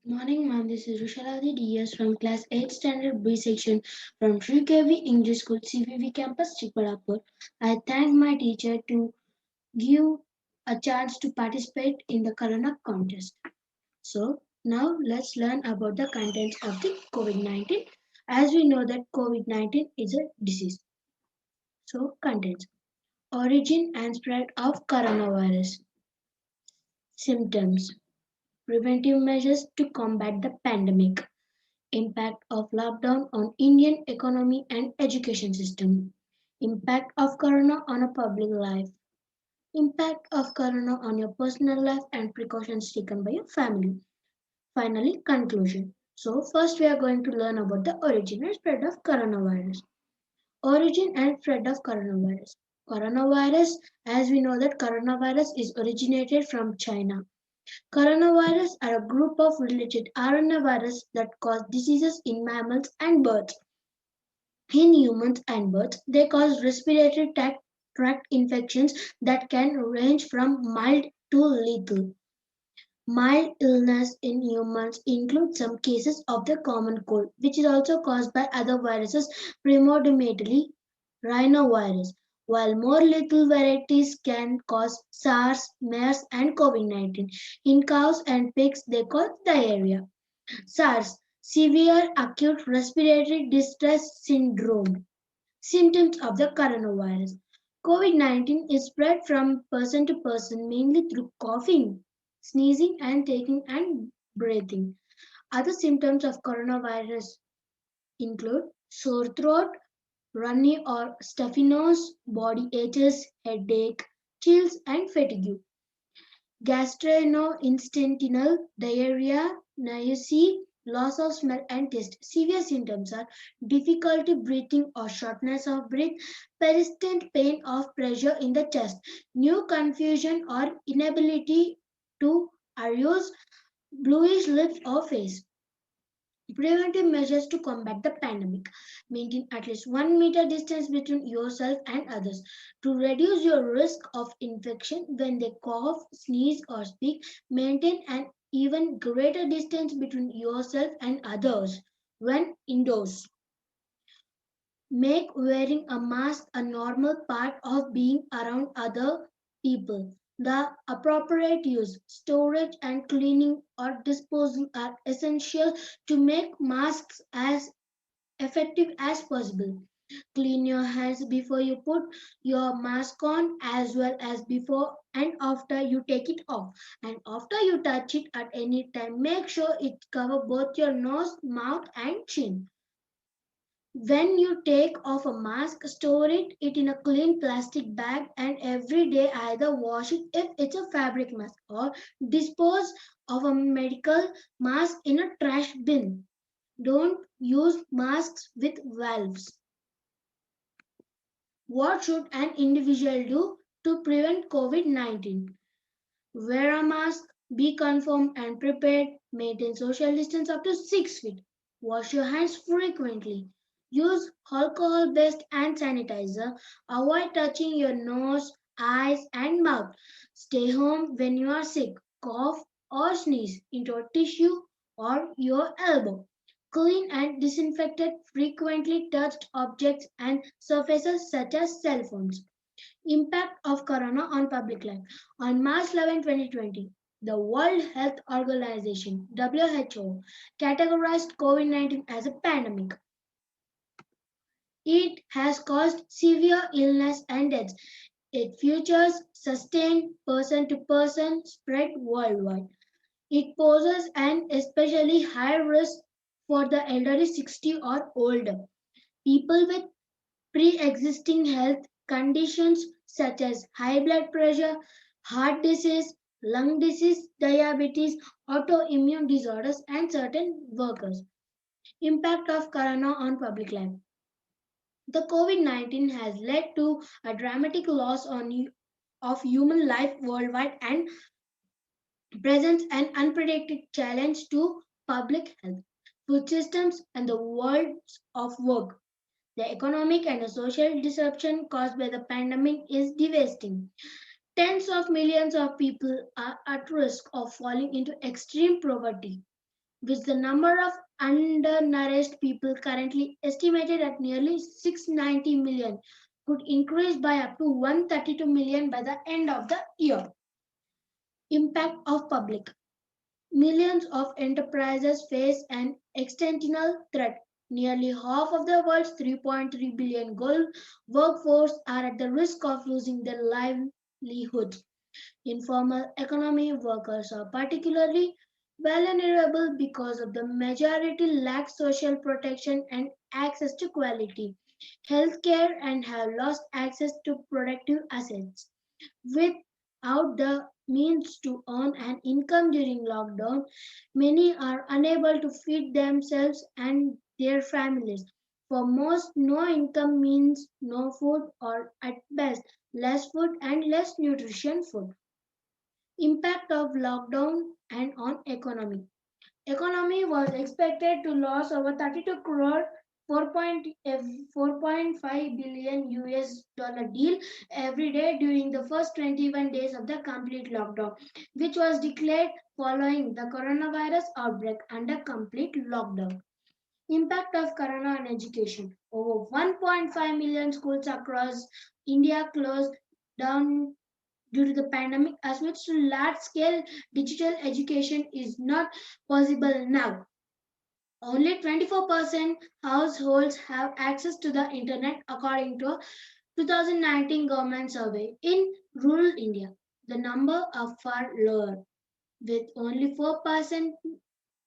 Morning, ma'am. This is Rishal Adi DS from Class 8 Standard B section from Sri KV English School, CVV Campus, Chikbalapur. I thank my teacher to give a chance to participate in the Corona contest. So, now let's learn about the contents of the COVID-19. As we know that COVID-19 is a disease. So, contents. Origin and spread of coronavirus. Symptoms. Preventive measures to combat the pandemic. Impact of lockdown on Indian economy and education system. Impact of corona on a public life. Impact of corona on your personal life and precautions taken by your family. Finally, conclusion. So first we are going to learn about the origin and spread of coronavirus. Origin and spread of coronavirus. Coronavirus, as we know that coronavirus is originated from China. Coronavirus are a group of related RNA viruses that cause diseases in mammals and birds. In humans and birds, they cause respiratory tract infections that can range from mild to lethal. Mild illness in humans include some cases of the common cold, which is also caused by other viruses, predominantly rhinovirus, while more lethal varieties can cause SARS, MERS, and COVID-19. In cows and pigs, they cause diarrhea. SARS, severe acute respiratory distress syndrome. Symptoms of the coronavirus. COVID-19 is spread from person to person mainly through coughing, sneezing, and taking and breathing. Other symptoms of coronavirus include sore throat, runny or stuffy nose, body aches, headache, chills, and fatigue. Gastrointestinal diarrhea, nausea, loss of smell and taste. Severe symptoms are difficulty breathing or shortness of breath, persistent pain or pressure in the chest, new confusion or inability to arouse, bluish lips or face. Preventive measures to combat the pandemic. Maintain at least 1 meter distance between yourself and others. To reduce your risk of infection when they cough, sneeze, or speak, maintain an even greater distance between yourself and others when indoors. Make wearing a mask a normal part of being around other people. The appropriate use, storage, and cleaning or disposal are essential to make masks as effective as possible. Clean your hands before you put your mask on as well as before and after you take it off. And after you touch it at any time, make sure it covers both your nose, mouth and chin. When you take off a mask, store it in a clean plastic bag and every day either wash it if it's a fabric mask or dispose of a medical mask in a trash bin. Don't use masks with valves. What should an individual do to prevent COVID-19? Wear a mask, be confirmed and prepared, maintain social distance up to 6 feet, wash your hands frequently, use alcohol-based hand sanitizer, avoid touching your nose, eyes and mouth, stay home when you are sick, cough or sneeze into a tissue or your elbow. Clean and disinfect frequently touched objects and surfaces such as cell phones. Impact of corona on public life. On March 11, 2020, the World Health Organization (WHO) categorized COVID-19 as a pandemic. It has caused severe illness and deaths. It features sustained person-to-person spread worldwide. It poses an especially high risk for the elderly 60 or older, people with pre-existing health conditions such as high blood pressure, heart disease, lung disease, diabetes, autoimmune disorders, and certain workers. Impact of corona on public life. The COVID-19 has led to a dramatic loss of human life worldwide and presents an unpredicted challenge to public health, food systems, and the world of work. The economic and social disruption caused by the pandemic is devastating. Tens of millions of people are at risk of falling into extreme poverty. with the number of undernourished people currently estimated at nearly 690 million, could increase by up to 132 million by the end of the year. Impact of public. Millions of enterprises face an existential threat. Nearly half of the world's 3.3 billion global workforce are at the risk of losing their livelihoods. Informal economy workers are particularly vulnerable because of the majority lack social protection and access to quality healthcare and have lost access to productive assets. Without the means to earn an income during lockdown, many are unable to feed themselves and their families. For most, no income means no food or at best less food and less nutrition food. Impact of lockdown and on economy. Economy was expected to lose over 32 crore 4.5 billion US dollar deal every day during the first 21 days of the complete lockdown, which was declared following the coronavirus outbreak under complete lockdown. Impact of corona on education. Over 1.5 million schools across India closed down due to the pandemic, as much to large scale digital education is not possible now. Only 24% households have access to the internet according to a 2019 government survey in rural India. The number are far lower, with only 4%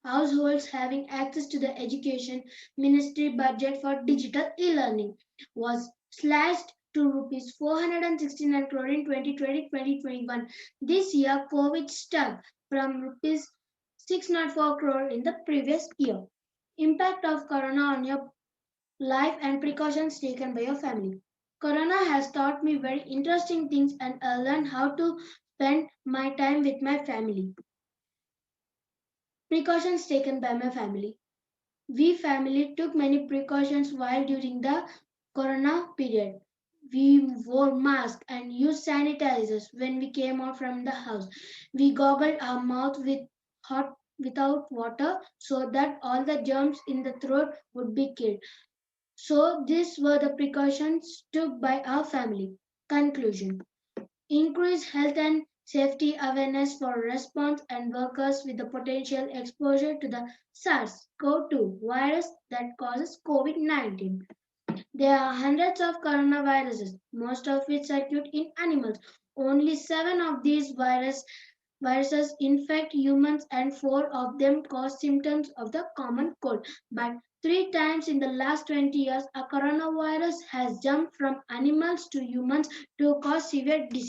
households having access to the education ministry budget for digital e-learning was slashed to rupees 469 crore in 2020-2021. This year, COVID stuck from rupees 604 crore in the previous year. Impact of corona on your life and precautions taken by your family. Corona has taught me very interesting things and I learned how to spend my time with my family. Precautions taken by my family. We family took many precautions while during the corona period. We wore masks and used sanitizers when we came out from the house. We goggled our mouth with hot without water so that all the germs in the throat would be killed. So these were the precautions took by our family. Conclusion. Increase health and safety awareness for response and workers with the potential exposure to the SARS-CoV-2 virus that causes COVID-19. There are hundreds of coronaviruses, most of which circulate in animals. Only seven of these viruses infect humans and four of them cause symptoms of the common cold. But three times in the last 20 years, a coronavirus has jumped from animals to humans to cause severe disease.